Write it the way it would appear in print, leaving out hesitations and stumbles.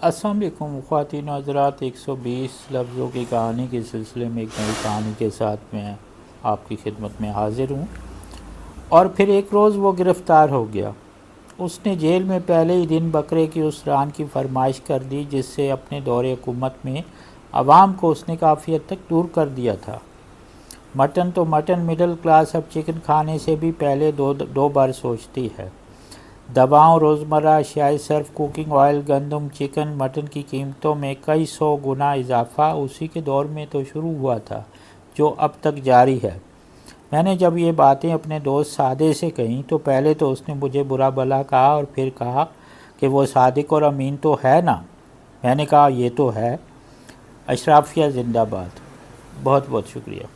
अस्सलाम वालेकुम ख़वातीन व हज़रात। 120 लफ्ज़ों की कहानी के सिलसिले में एक नई कहानी के साथ मैं आपकी खिदमत में हाज़िर हूँ। और फिर एक रोज़ वो गिरफ़्तार हो गया। उसने जेल में पहले ही दिन बकरे की उस रान की फरमाइश कर दी जिससे अपने दौरे हुकूमत में आवाम को उसने काफ़ी हद तक दूर कर दिया था। मटन तो मटन, मिडिल क्लास अब चिकन खाने से भी पहले दो बार सोचती है। दवाओं, रोज़मर्रा अशियाई सर्फ, कुकिंग ऑयल, गंदम, चिकन, मटन की कीमतों में कई 100 गुना इजाफ़ा उसी के दौर में तो शुरू हुआ था जो अब तक जारी है। मैंने जब ये बातें अपने दोस्त सादे से कहीं तो पहले तो उसने मुझे बुरा भला कहा और फिर कहा कि वो सादिक और अमीन तो है ना। मैंने कहा ये तो है। अशराफिया जिंदाबाद। बहुत बहुत शुक्रिया।